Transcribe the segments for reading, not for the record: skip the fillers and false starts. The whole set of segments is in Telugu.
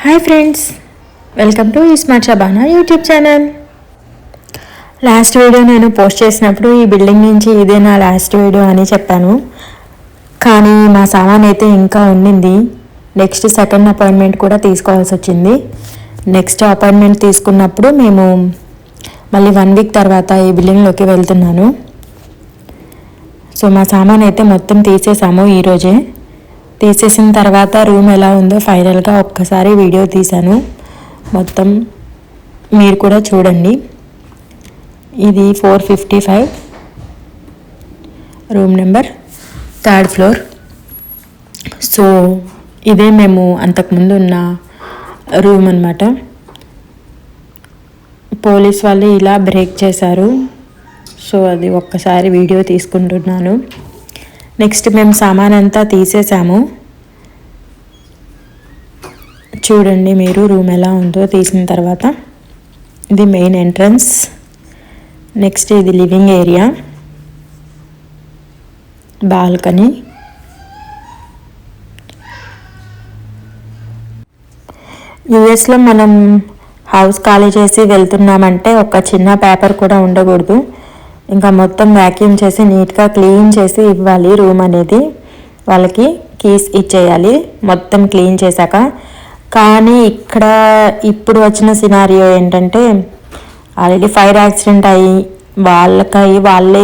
Hi friends, welcome to smart Shabana YouTube channel. Last video నేను పోస్ట్ చేసినప్పుడు ఈ బిల్డింగ్ నుంచి ఇదే నా లాస్ట్ వీడియో అని చెప్పాను. కానీ మా సామాన్ అయితే ఇంకా ఉండింది. నెక్స్ట్ సెకండ్ అపాయింట్మెంట్ కూడా తీసుకోవాల్సి వచ్చింది. నెక్స్ట్ అపాయింట్మెంట్ తీసుకున్నప్పుడు మేము మళ్ళీ 1 వీక్ తర్వాత ఈ బిల్డింగ్లోకి వెళ్తున్నాను. సో మా సామాన్ అయితే మొత్తం తీసేసాము ఈరోజే. తీసేసిన తర్వాత రూమ్ ఎలా ఉందో ఫైనల్గా ఒక్కసారి వీడియో తీశాను. మొత్తం మీరు కూడా చూడండి. ఇది 455 room number, 3rd floor. So ఇదే మేము అంతకుముందు ఉన్న రూమ్ అన్నమాట. పోలీస్ వాళ్ళు ఇలా బ్రేక్ చేశారు. సో అది ఒక్కసారి వీడియో తీసుకుంటున్నాను. నెక్స్ట్ మేము సామాన్ అంతా తీసేసాము. చూడండి మీరు రూమ్ ఎలా ఉందో తీసిన తర్వాత. ఇది మెయిన్ ఎంట్రన్స్. నెక్స్ట్ ఇది లివింగ్ ఏరియా, బాల్కనీ. యుఎస్లో మనం హౌస్ ఖాళీ చేసి వెళ్తున్నామంటే ఒక చిన్న పేపర్ కూడా ఉండకూడదు. ఇంకా మొత్తం వ్యాక్యూమ్ చేసి నీట్గా క్లీన్ చేసి ఇవ్వాలి. రూమ్ అనేది వాళ్ళకి కీస్ ఇచ్చేయాలి మొత్తం క్లీన్ చేశాక. కానీ ఇక్కడ ఇప్పుడు వచ్చిన సినారియో ఏంటంటే, ఆల్రెడీ ఫైర్ యాక్సిడెంట్ అయ్యి వాళ్ళే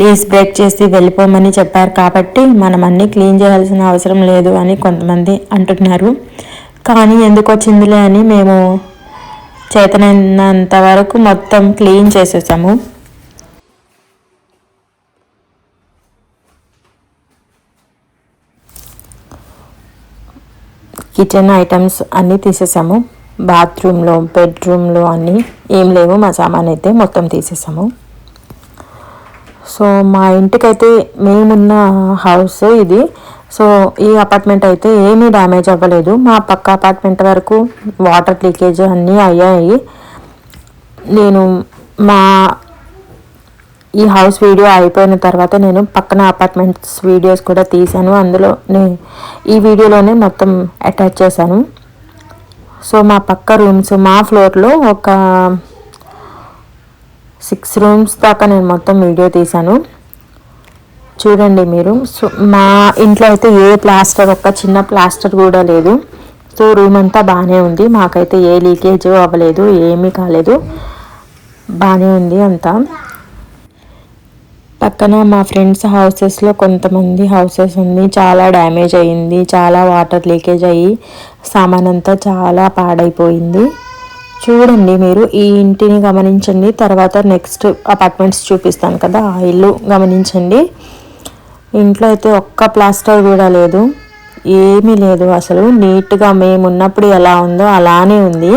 లీజ్ బ్రేక్ చేసి వెళ్ళిపోమని చెప్పారు. కాబట్టి మనం అన్నీ క్లీన్ చేయాల్సిన అవసరం లేదు అని కొంతమంది అంటున్నారు. కానీ ఎందుకు వచ్చిందిలే అని మేము చేతనైనంత వరకు మొత్తం క్లీన్ చేసేసాము. కిచెన్ ఐటమ్స్ అన్నీ తీసేసాము. బాత్రూంలో, బెడ్రూమ్లో అన్నీ ఏం లేవు. మా సామాన్ అయితే మొత్తం తీసేసాము. సో మా ఇంటికైతే మేమున్న హౌస్ ఇది. సో ఈ అపార్ట్మెంట్ అయితే ఏమీ డ్యామేజ్ అవ్వలేదు. మా పక్క అపార్ట్మెంట్ వరకు వాటర్ లీకేజ్ అన్నీ అయ్యాయి. నేను ఈ హౌస్ వీడియో అయిపోయిన తర్వాత నేను పక్కన అపార్ట్మెంట్స్ వీడియోస్ కూడా తీశాను. అందులో ఈ వీడియోలోనే మొత్తం అటాచ్ చేశాను. సో మా పక్క రూమ్స్, మా ఫ్లోర్లో ఒక 6 రూమ్స్ దాకా నేను మొత్తం వీడియో తీశాను. చూడండి మీరు. సో మా ఇంట్లో అయితే ఏ ప్లాస్టర్, ఒక్క చిన్న ప్లాస్టర్ కూడా లేదు. సో రూమ్ అంతా బాగానే ఉంది. మాకైతే ఏ లీకేజ్ అవ్వలేదు, ఏమీ కాలేదు, బాగానే ఉంది అంతా. పక్కన మా ఫ్రెండ్స్ హౌసెస్లో కొంతమంది హౌసెస్ ఉంది, చాలా డ్యామేజ్ అయ్యింది. చాలా వాటర్ లీకేజ్ అయ్యి సామాన్ అంతా చాలా పాడైపోయింది. చూడండి మీరు ఈ ఇంటిని గమనించండి. తర్వాత నెక్స్ట్ అపార్ట్మెంట్స్ చూపిస్తాను కదా, ఆ ఇల్లు గమనించండి. ఇంట్లో అయితే ఒక్క ప్లాస్టర్ కూడా లేదు, ఏమీ లేదు అసలు. నీట్గా మేము ఉన్నప్పుడు ఎలా ఉందో అలానే ఉంది.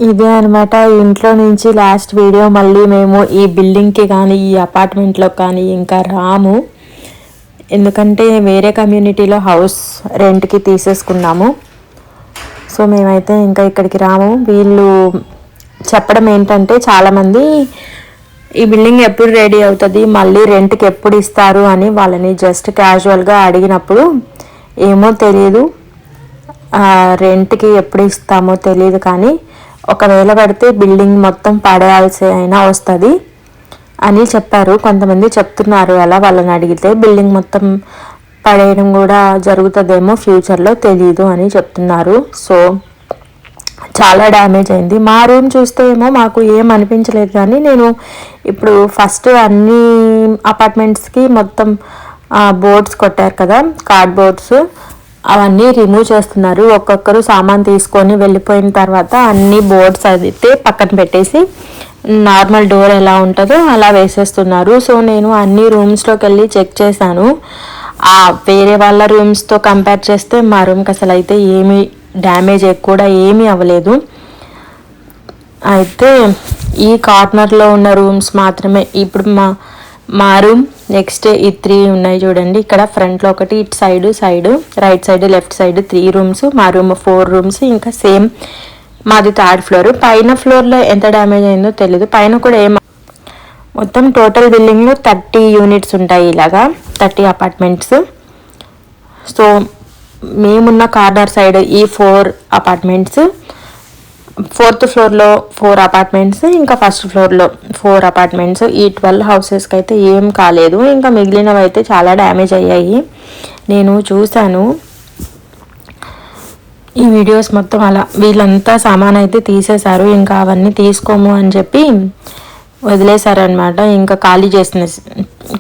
ఇదే అనమాట ఇంట్లో నుంచి లాస్ట్ వీడియో. మళ్ళీ మేము ఈ బిల్డింగ్కి కానీ ఈ అపార్ట్మెంట్లో కానీ ఇంకా రాము. ఎందుకంటే వేరే కమ్యూనిటీలో హౌస్ రెంట్కి తీసేసుకున్నాము. సో మేమైతే ఇంకా ఇక్కడికి రాము. వీళ్ళు చెప్పడం ఏంటంటే, చాలామంది ఈ బిల్డింగ్ ఎప్పుడు రెడీ అవుతుంది, మళ్ళీ రెంట్కి ఎప్పుడు ఇస్తారు అని వాళ్ళని జస్ట్ క్యాజువల్గా అడిగినప్పుడు, ఏమో తెలియదు, రెంట్కి ఎప్పుడు ఇస్తామో తెలియదు, కానీ ఒకవేళ పడితే బిల్డింగ్ మొత్తం పడేయాల్సి అయినా వస్తుంది అని చెప్పారు. కొంతమంది చెప్తున్నారు అలా, వాళ్ళని అడిగితే బిల్డింగ్ మొత్తం పడేయడం కూడా జరుగుతుందేమో ఫ్యూచర్లో, తెలీదు అని చెప్తున్నారు. సో చాలా డ్యామేజ్ అయింది. మా రూమ్ చూస్తే ఏమో మాకు ఏం అనిపించలేదు, కానీ నేను ఇప్పుడు ఫస్ట్ అన్ని అపార్ట్మెంట్స్కి మొత్తం బోర్డ్స్ కొట్టారు కదా, కార్డ్బోర్డ్స్. అవన్నీ రిమూవ్ చేస్తున్నారు. ఒక్కొక్కరు సామాన్ తీసుకొని వెళ్ళిపోయిన తర్వాత అన్ని బోర్డ్స్ అయితే పక్కన పెట్టేసి నార్మల్ డోర్ ఎలా ఉంటుందో అలా వేసేస్తున్నారు. సో నేను అన్ని రూమ్స్లోకి వెళ్ళి చెక్ చేశాను. వేరే వాళ్ళ రూమ్స్తో కంపేర్ చేస్తే మా రూమ్కి అసలు అయితే ఏమీ డ్యామేజ్ కూడా ఏమీ అవ్వలేదు. అయితే ఈ కార్నర్లో ఉన్న రూమ్స్ మాత్రమే ఇప్పుడు మా రూమ్ నెక్స్ట్ ఈ 3 ఉన్నాయి చూడండి. ఇక్కడ ఫ్రంట్లో ఒకటి, ఇటు side right side left side 3 rooms, మా రూమ్ 4 రూమ్స్. ఇంకా సేమ్ మాది 3rd ఫ్లోర్. పైన ఫ్లోర్లో ఎంత డ్యామేజ్ అయిందో తెలీదు. పైన కూడా మొత్తం టోటల్ బిల్డింగ్లో 30 యూనిట్స్ ఉంటాయి, ఇలాగా 30 అపార్ట్మెంట్స్. సో మేమున్న కార్నర్ సైడ్ ఈ 4 అపార్ట్మెంట్స్, 4th ఫ్లోర్లో 4 అపార్ట్మెంట్స్, ఇంకా 1st ఫ్లోర్లో 4 అపార్ట్మెంట్స్. ఈ 12 హౌసెస్కి అయితే ఏం కాలేదు. ఇంకా మిగిలినవి అయితే చాలా డ్యామేజ్ అయ్యాయి. నేను చూశాను ఈ వీడియోస్ మొత్తం. అలా వీళ్ళంతా సామాన్ అయితే తీసేశారు. ఇంకా అవన్నీ తీసుకోము అని చెప్పి వదిలేశారనమాట. ఇంకా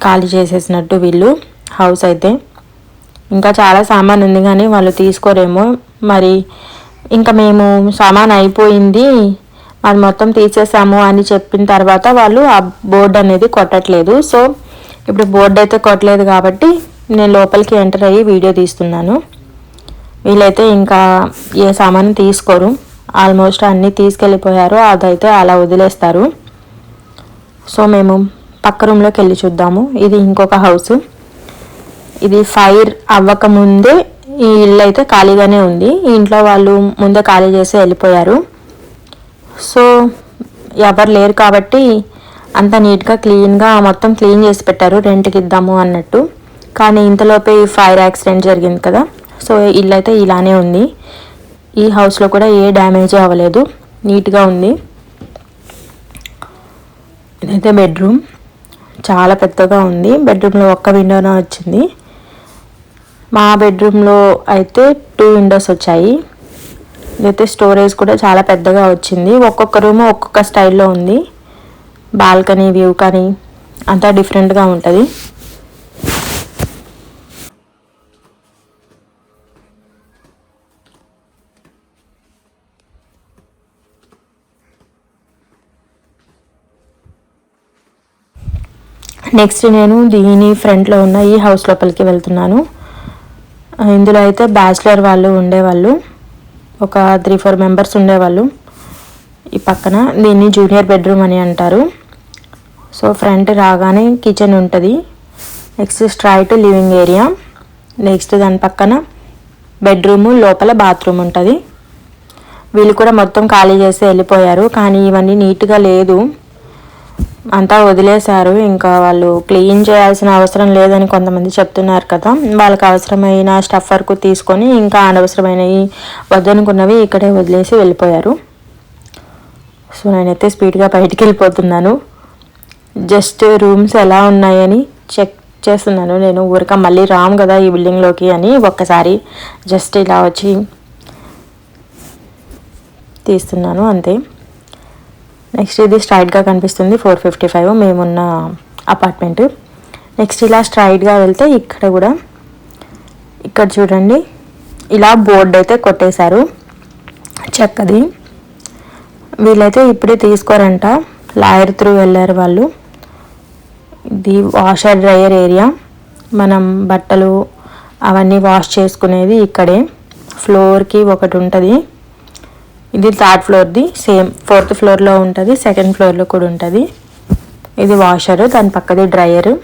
ఖాళీ చేసేసినట్టు వీళ్ళు హౌస్ అయితే. ఇంకా చాలా సామాన్ ఉంది కానీ వాళ్ళు తీసుకోరేమో మరి. ఇంకా మేము సామాన్ అయిపోయింది, అది మొత్తం తీసేసాము అని చెప్పిన తర్వాత వాళ్ళు ఆ బోర్డు అనేది కొట్టట్లేదు. సో ఇప్పుడు బోర్డు అయితే కొట్టలేదు కాబట్టి నేను లోపలికి ఎంటర్ అయ్యి వీడియో తీస్తున్నాను. వీళ్ళైతే ఇంకా ఏ సామాను తీసుకోరు, ఆల్మోస్ట్ అన్నీ తీసుకెళ్ళిపోయారు. అదైతే అలా వదిలేస్తారు. సో మేము పక్క రూమ్లోకి వెళ్ళి చూద్దాము. ఇది ఇంకొక హౌస్. ఇది ఫైర్ అవ్వకముందే ఈ ఇల్లు అయితే ఖాళీగానే ఉంది. ఈ ఇంట్లో వాళ్ళు ముందే ఖాళీ చేసి వెళ్ళిపోయారు. సో ఎవరు లేరు కాబట్టి అంత నీట్గా క్లీన్గా మొత్తం క్లీన్ చేసి పెట్టారు, రెంట్కి ఇద్దాము అన్నట్టు. కానీ ఇంతలోపే ఈ ఫైర్ యాక్సిడెంట్ జరిగింది కదా. సో ఇల్లు అయితే ఇలానే ఉంది. ఈ హౌస్లో కూడా ఏ డ్యామేజ్ అవ్వలేదు, నీట్గా ఉంది. ఇదైతే బెడ్రూమ్, చాలా పెద్దగా ఉంది. బెడ్రూమ్లో ఒక్క విండోనే వచ్చింది. మా బెడ్రూమ్లో అయితే 2 విండోస్ వచ్చాయి. ఇదైతే స్టోరేజ్ కూడా చాలా పెద్దగా వచ్చింది. ఒక్కొక్క రూమ్ ఒక్కొక్క స్టైల్లో ఉంది. బాల్కనీ వ్యూ కానీ అంతా డిఫరెంట్గా ఉంటుంది. నెక్స్ట్ నేను దీని ఫ్రంట్లో ఉన్న ఈ హౌస్ లోపలికి వెళ్తున్నాను. ఇందులో అయితే బ్యాచిలర్ వాళ్ళు ఉండేవాళ్ళు, ఒక 3-4 మెంబర్స్ ఉండేవాళ్ళు. ఈ పక్కన దీన్ని జూనియర్ బెడ్రూమ్ అని అంటారు. సో ఫ్రంట్ రాగానే కిచెన్ ఉంటుంది. Next straight living area. Next దాని పక్కన బెడ్రూము, లోపల బాత్రూమ్ ఉంటుంది. వీళ్ళు కూడా మొత్తం ఖాళీ చేసి వెళ్ళిపోయారు. కానీ ఇవన్నీ నీట్గా లేదు, అంతా వదిలేశారు. ఇంకా వాళ్ళు క్లీన్ చేయాల్సిన అవసరం లేదని కొంతమంది చెప్తున్నారు కదా. వాళ్ళకి అవసరమైన స్టఫ్ వరకు తీసుకొని ఇంకా అనవసరమైనవి వద్దనుకున్నవి ఇక్కడే వదిలేసి వెళ్ళిపోయారు. సో నేనైతే స్పీడ్గా బయటికి వెళ్ళిపోతున్నాను. జస్ట్ రూమ్స్ ఎలా ఉన్నాయని చెక్ చేస్తున్నాను. నేను ఊరిక మళ్ళీ రాము కదా ఈ బిల్డింగ్లోకి అని ఒక్కసారి జస్ట్ ఇలా వచ్చి తీస్తున్నాను అంతే. నెక్స్ట్ ఇది స్ట్రైట్గా కనిపిస్తుంది 455 మేమున్న అపార్ట్మెంట్. నెక్స్ట్ ఇలా స్ట్రైట్గా వెళ్తే ఇక్కడ చూడండి, ఇలా బోర్డు అయితే కొట్టేశారు చెక్కది. వీళ్ళైతే ఇప్పుడే తీసుకోరంట, లాయర్ త్రూ వెళ్ళారు వాళ్ళు. ఇది వాషర్ డ్రయర్ ఏరియా, మనం బట్టలు అవన్నీ వాష్ చేసుకునేది ఇక్కడే. ఫ్లోర్కి ఒకటి ఉంటుంది. ఇది 3rd ఫ్లోర్ది, సేమ్ 4th ఫ్లోర్లో ఉంటుంది, 2nd ఫ్లోర్లో కూడా ఉంటుంది. ఇది వాషరు, దాని పక్కది డ్రయరు.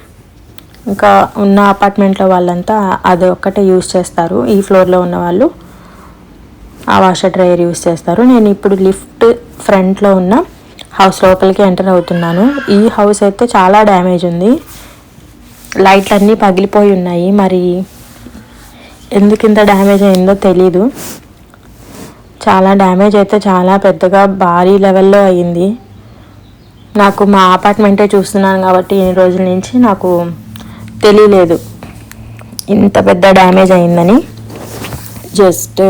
ఇంకా ఉన్న అపార్ట్మెంట్లో వాళ్ళంతా అది ఒక్కటే యూజ్ చేస్తారు. ఈ ఫ్లోర్లో ఉన్న వాళ్ళు ఆ వాషర్ డ్రయర్ యూజ్ చేస్తారు. నేను ఇప్పుడు లిఫ్ట్ ఫ్రంట్లో ఉన్న హౌస్ లోపలికి ఎంటర్ అవుతున్నాను. ఈ హౌస్ అయితే చాలా డ్యామేజ్ ఉంది, లైట్లు అన్నీ పగిలిపోయి ఉన్నాయి. మరి ఎందుకు ఇంత డ్యామేజ్ అయిందో తెలీదు. చాలా డ్యామేజ్ అయితే చాలా పెద్దగా భారీ లెవెల్లో అయ్యింది. నాకు మా అపార్ట్మెంటే చూస్తున్నాను కాబట్టి ఎన్ని రోజుల నుంచి నాకు తెలియలేదు ఇంత పెద్ద డ్యామేజ్ అయిందని. జస్ట్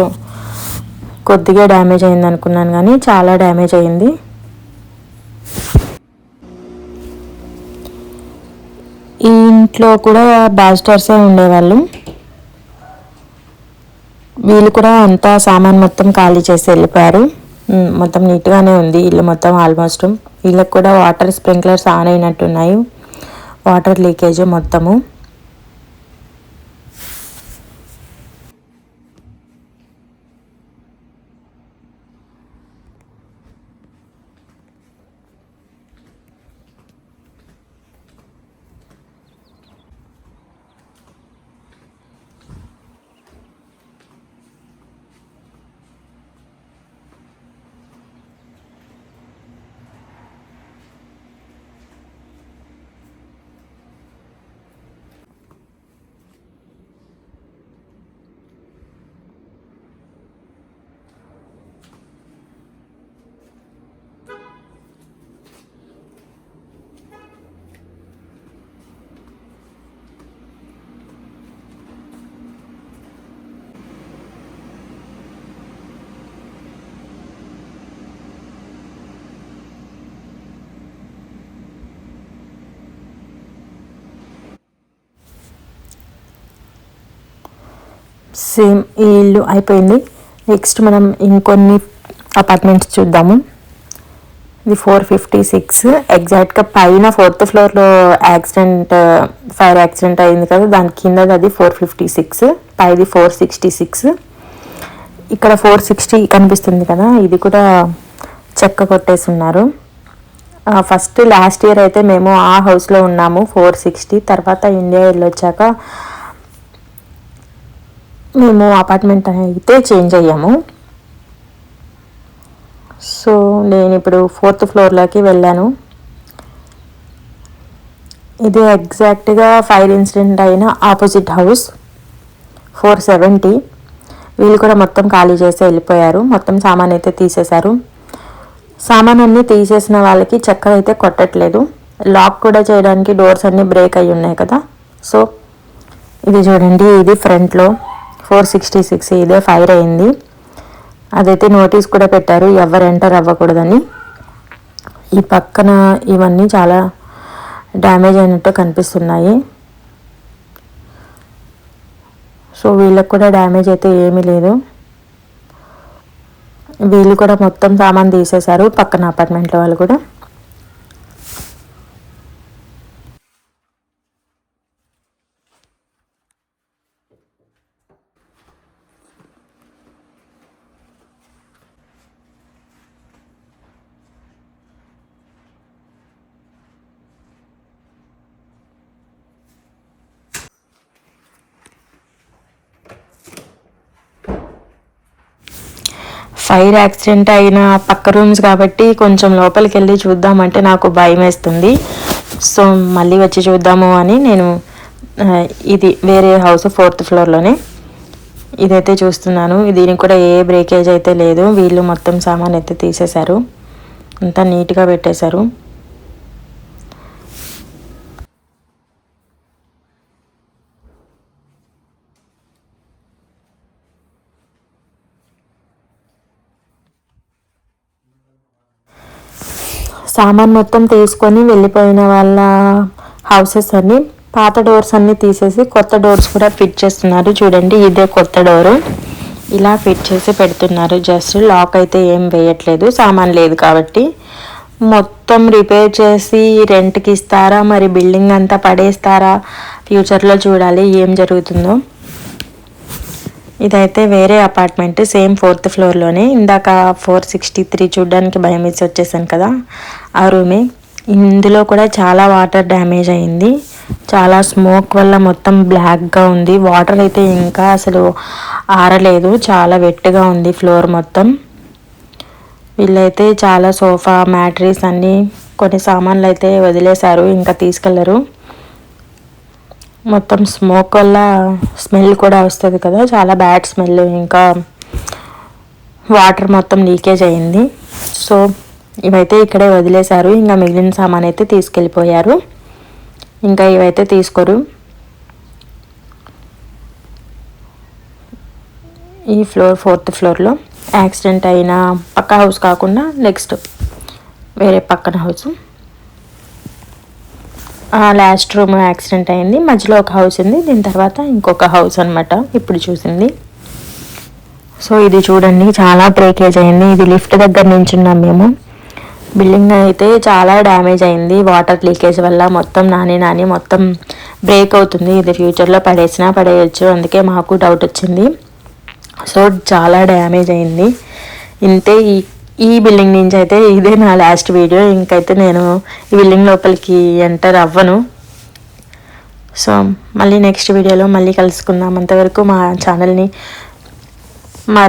కొద్దిగా డ్యామేజ్ అయింది అనుకున్నాను కానీ చాలా డ్యామేజ్ అయింది. ఈ ఇంట్లో కూడా బ్యాచిలర్సే ఉండేవాళ్ళు. వీళ్ళు కూడా అంతా సామాన్ మొత్తం ఖాళీ చేసి వెళ్ళిపోయారు. మొత్తం నీట్గానే ఉంది ఇల్లు మొత్తం ఆల్మోస్ట్. వీళ్ళకి కూడా వాటర్ స్ప్రింక్లర్స్ ఆన్ అయినట్టున్నాయి, వాటర్ లీకేజ్ మొత్తము. సేమ్ ఈ ఇల్లు అయిపోయింది. నెక్స్ట్ మనం ఇంకొన్ని అపార్ట్మెంట్స్ చూద్దాము. ఇది 456 ఎగ్జాక్ట్గా పైన 4th ఫ్లోర్లో ఫైర్ యాక్సిడెంట్ అయింది కదా, దాని కిందది అది 456, పైది 466. ఇక్కడ 460 కనిపిస్తుంది కదా, ఇది కూడా చెక్క కొట్టేసి ఉన్నారు. ఫస్ట్ లాస్ట్ ఇయర్ అయితే మేము ఆ హౌస్లో ఉన్నాము 460. తర్వాత ఇండియా వెళ్ళొచ్చాక మేము అపార్ట్మెంట్ అయితే చేంజ్ అయ్యాము. సో నేను ఇప్పుడు 4th ఫ్లోర్లోకి వెళ్ళాను. ఇది ఎగ్జాక్ట్గా ఫైర్ ఇన్సిడెంట్ అయిన ఆపోజిట్ హౌస్ 470. వీళ్ళు కూడా మొత్తం ఖాళీ చేసి వెళ్ళిపోయారు. మొత్తం సామాన్ అయితే తీసేశారు. సామాన్ అన్నీ తీసేసిన వాళ్ళకి చక్కగా అయితే కొట్టట్లేదు. లాక్ కూడా చేయడానికి డోర్స్ అన్నీ బ్రేక్ అయి ఉన్నాయి కదా. సో ఇది చూడండి, ఇది ఫ్రంట్లో 466 ఇదే ఫైర్ అయింది. అదైతే నోటీస్ కూడా పెట్టారు, ఎవరు ఎంటర్ అవ్వకూడదని. ఈ పక్కన ఇవన్నీ చాలా డ్యామేజ్ అయినట్టు కనిపిస్తున్నాయి. సో వీళ్ళకి కూడా డ్యామేజ్ అయితే ఏమీ లేదు. వీళ్ళు కూడా మొత్తం సామాన్ తీసేశారు, పక్కన అపార్ట్మెంట్లో వాళ్ళు కూడా. ఫైర్ యాక్సిడెంట్ అయిన పక్క రూమ్స్ కాబట్టి కొంచెం లోపలికి వెళ్ళి చూద్దామంటే నాకు భయం వేస్తుంది. సో మళ్ళీ వచ్చి చూద్దాము అని నేను ఇది వేరే హౌస్ 4th ఫ్లోర్లోనే ఇదైతే చూస్తున్నాను. దీనికి కూడా ఏ బ్రేకేజ్ అయితే లేదు. వీళ్ళు మొత్తం సామాన్ అయితే తీసేశారు, అంతా నీట్గా పెట్టేశారు. సామాన్ మొత్తం తీసుకొని వెళ్ళిపోయిన వాళ్ళ హౌసెస్ అన్నీ పాత డోర్స్ అన్నీ తీసేసి కొత్త డోర్స్ కూడా ఫిట్ చేస్తున్నారు. చూడండి, ఇదే కొత్త డోరు, ఇలా ఫిట్ చేసి పెడుతున్నారు. జస్ట్ లాక్ అయితే ఏం వేయట్లేదు, సామాన్ లేదు కాబట్టి. మొత్తం రిపేర్ చేసి రెంట్కి ఇస్తారా, మరి బిల్డింగ్ అంతా పడేస్తారా, ఫ్యూచర్లో చూడాలి ఏం జరుగుతుందో. ఇదైతే వేరే అపార్ట్మెంట్, సేమ్ 4th ఫ్లోర్లోనే. ఇందాక 463 చూడడానికి భయం వేసి వచ్చేసాను కదా, ఆ రూమే. ఇందులో కూడా చాలా వాటర్ డ్యామేజ్ అయింది. చాలా స్మోక్ వల్ల మొత్తం బ్లాక్గా ఉంది. వాటర్ అయితే ఇంకా అసలు ఆరలేదు, చాలా వెట్గా ఉంది ఫ్లోర్ మొత్తం. వీళ్ళైతే చాలా సోఫా మ్యాట్రీస్ అన్నీ కొన్ని సామాన్లు అయితే వదిలేశారు, ఇంకా తీసుకెళ్లరు. మొత్తం స్మోక్ వల్ల స్మెల్ కూడా వస్తుంది కదా, చాలా బ్యాడ్ స్మెల్. ఇంకా వాటర్ మొత్తం లీకేజ్ అయింది. సో ఇవైతే ఇక్కడే వదిలేశారు. ఇంకా మిగిలిన సామాన్ అయితే తీసుకెళ్ళిపోయారు. ఇంకా ఇవైతే తీసుకోరు. ఈ ఫ్లోర్ 4th ఫ్లోర్లో యాక్సిడెంట్ అయిన పక్క హౌస్ కాకుండా నెక్స్ట్ వేరే పక్కన హౌస్. లాస్ట్ రూమ్ యాక్సిడెంట్ అయింది, మధ్యలో ఒక హౌస్ ఉంది, దీని తర్వాత ఇంకొక హౌస్ అనమాట ఇప్పుడు చూసింది. సో ఇది చూడండి చాలా బ్రేకేజ్ అయింది. ఇది లిఫ్ట్ దగ్గర నుంచి ఉన్నాం మేము. బిల్డింగ్ అయితే చాలా డ్యామేజ్ అయింది వాటర్ లీకేజ్ వల్ల. మొత్తం నాని మొత్తం బ్రేక్ అవుతుంది. ఇది ఫ్యూచర్లో పడేయచ్చు, అందుకే మాకు డౌట్ వచ్చింది. సో చాలా డ్యామేజ్ అయింది. ఇంతే. ఈ బిల్డింగ్ నుంచి అయితే ఇదే నా లాస్ట్ వీడియో. ఇంకైతే నేను ఈ బిల్డింగ్ లోపలికి ఎంటర్ అవ్వను. సో మళ్ళీ నెక్స్ట్ వీడియోలో మళ్ళీ కలుసుకుందాం. అంతవరకు మా ఛానల్ని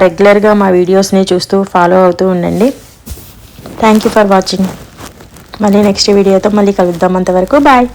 రెగ్యులర్గా మా వీడియోస్ని చూస్తూ ఫాలో అవుతూ ఉండండి. Thank you for watching. మళ్ళీ నెక్స్ట్ వీడియోతో మళ్ళీ కలుద్దాం. అంతవరకు బాయ్.